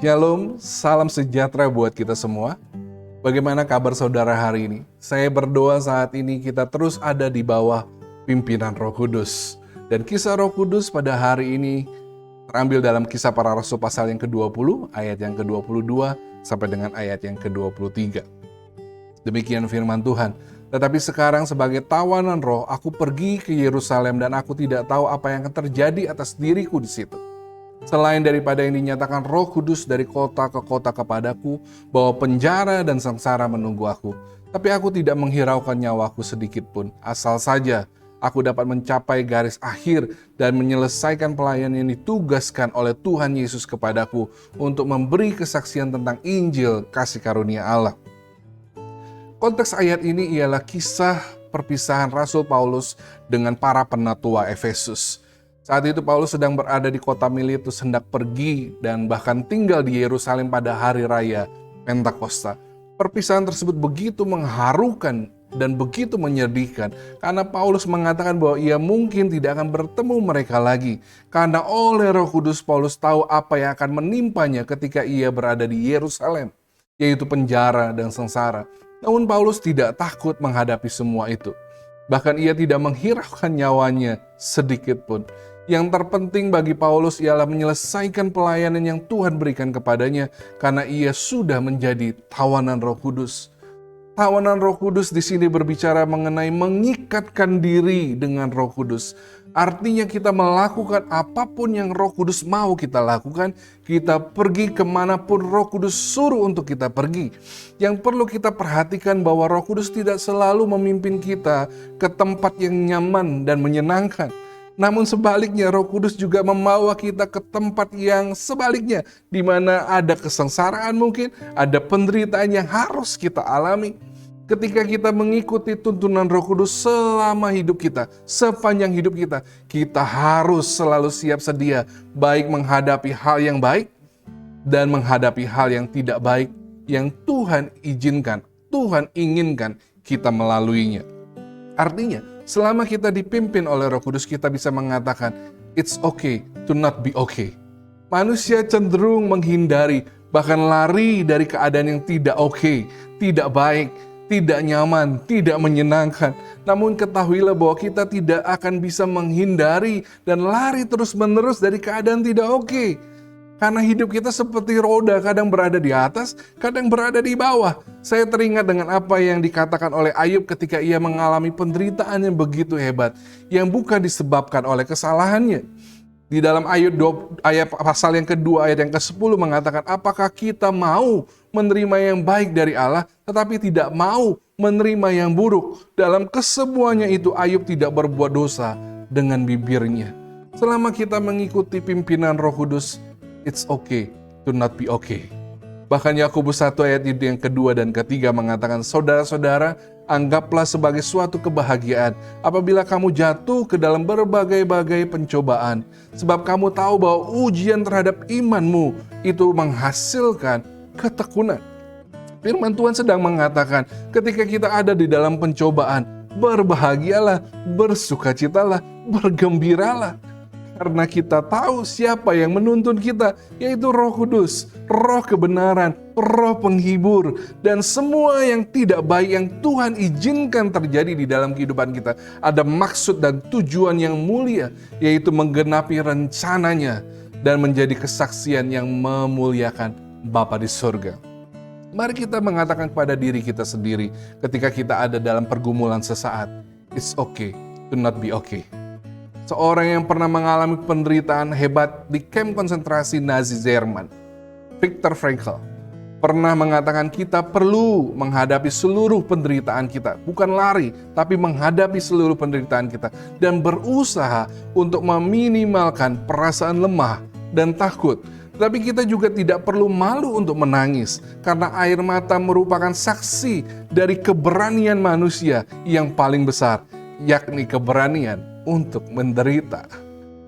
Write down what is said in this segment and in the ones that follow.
Shalom, salam sejahtera buat kita semua. Bagaimana kabar saudara hari ini? Saya berdoa saat ini kita terus ada di bawah pimpinan Roh Kudus. Dan kisah Roh Kudus pada hari ini terambil dalam Kisah Para Rasul pasal yang ke-20, ayat yang ke-22 sampai dengan ayat yang ke-23. Demikian firman Tuhan. Tetapi sekarang sebagai tawanan roh, aku pergi ke Yerusalem dan aku tidak tahu apa yang akan terjadi atas diriku di situ. Selain daripada yang dinyatakan Roh Kudus dari kota ke kota kepadaku, bahwa penjara dan sengsara menunggu aku. Tapi aku tidak menghiraukan nyawaku sedikit pun, asal saja aku dapat mencapai garis akhir dan menyelesaikan pelayanan yang ditugaskan oleh Tuhan Yesus kepadaku untuk memberi kesaksian tentang Injil kasih karunia Allah. Konteks ayat ini ialah kisah perpisahan Rasul Paulus dengan para penatua Efesus. Saat itu Paulus sedang berada di kota Miletus, hendak pergi dan bahkan tinggal di Yerusalem pada hari raya Pentakosta. Perpisahan tersebut begitu mengharukan dan begitu menyedihkan karena Paulus mengatakan bahwa ia mungkin tidak akan bertemu mereka lagi. Karena oleh Roh Kudus Paulus tahu apa yang akan menimpanya ketika ia berada di Yerusalem, yaitu penjara dan sengsara. Namun Paulus tidak takut menghadapi semua itu. Bahkan ia tidak menghiraukan nyawanya sedikit pun. Yang terpenting bagi Paulus ialah menyelesaikan pelayanan yang Tuhan berikan kepadanya karena ia sudah menjadi tawanan Roh Kudus. Tawanan Roh Kudus di sini berbicara mengenai mengikatkan diri dengan Roh Kudus. Artinya kita melakukan apapun yang Roh Kudus mau kita lakukan. Kita pergi kemanapun Roh Kudus suruh untuk kita pergi. Yang perlu kita perhatikan bahwa Roh Kudus tidak selalu memimpin kita ke tempat yang nyaman dan menyenangkan. Namun sebaliknya Roh Kudus juga membawa kita ke tempat yang sebaliknya, di mana ada kesengsaraan mungkin, ada penderitaan yang harus kita alami. Ketika kita mengikuti tuntunan Roh Kudus selama hidup kita, sepanjang hidup kita, kita harus selalu siap sedia, baik menghadapi hal yang baik dan menghadapi hal yang tidak baik yang Tuhan izinkan, Tuhan inginkan kita melaluinya. Artinya, selama kita dipimpin oleh Roh Kudus, kita bisa mengatakan, it's okay to not be okay. Manusia cenderung menghindari, bahkan lari dari keadaan yang tidak oke, tidak baik, tidak nyaman, tidak menyenangkan. Namun ketahuilah bahwa kita tidak akan bisa menghindari dan lari terus-menerus dari keadaan tidak oke. Karena hidup kita seperti roda, kadang berada di atas, kadang berada di bawah. Saya teringat dengan apa yang dikatakan oleh Ayub ketika ia mengalami penderitaan yang begitu hebat, yang bukan disebabkan oleh kesalahannya. Di dalam ayat pasal yang kedua, ayat yang ke-10 mengatakan, apakah kita mau menerima yang baik dari Allah, tetapi tidak mau menerima yang buruk. Dalam kesemuanya itu Ayub tidak berbuat dosa dengan bibirnya. Selama kita mengikuti pimpinan Roh Kudus, it's okay to not be okay. Bahkan Yakobus 1 ayat yang kedua dan ketiga mengatakan, saudara-saudara, anggaplah sebagai suatu kebahagiaan apabila kamu jatuh ke dalam berbagai-bagai pencobaan. Sebab kamu tahu bahwa ujian terhadap imanmu itu menghasilkan ketekunan. Firman Tuhan sedang mengatakan, ketika kita ada di dalam pencobaan, berbahagialah, bersukacitalah, bergembiralah. Karena kita tahu siapa yang menuntun kita, yaitu Roh Kudus, Roh kebenaran, Roh penghibur, dan semua yang tidak baik yang Tuhan izinkan terjadi di dalam kehidupan kita. Ada maksud dan tujuan yang mulia, yaitu menggenapi rencananya dan menjadi kesaksian yang memuliakan Bapa di surga. Mari kita mengatakan kepada diri kita sendiri ketika kita ada dalam pergumulan sesaat, it's okay to not be okay. Seorang yang pernah mengalami penderitaan hebat di kamp konsentrasi Nazi Jerman, Viktor Frankl, pernah mengatakan kita perlu menghadapi seluruh penderitaan kita. Bukan lari, tapi menghadapi seluruh penderitaan kita. Dan berusaha untuk meminimalkan perasaan lemah dan takut. Tapi kita juga tidak perlu malu untuk menangis. Karena air mata merupakan saksi dari keberanian manusia yang paling besar, yakni keberanian untuk menderita.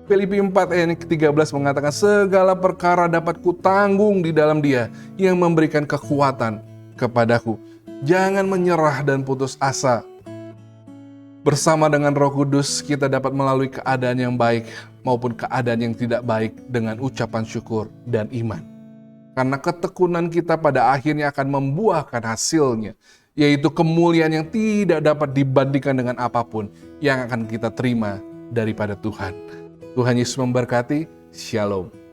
Filipi 4 ayat ke-13 mengatakan, segala perkara dapat kutanggung di dalam Dia yang memberikan kekuatan kepadaku. Jangan menyerah dan putus asa. Bersama dengan Roh Kudus kita dapat melalui keadaan yang baik maupun keadaan yang tidak baik dengan ucapan syukur dan iman. Karena ketekunan kita pada akhirnya akan membuahkan hasilnya, yaitu kemuliaan yang tidak dapat dibandingkan dengan apapun yang akan kita terima daripada Tuhan. Tuhan Yesus memberkati. Shalom.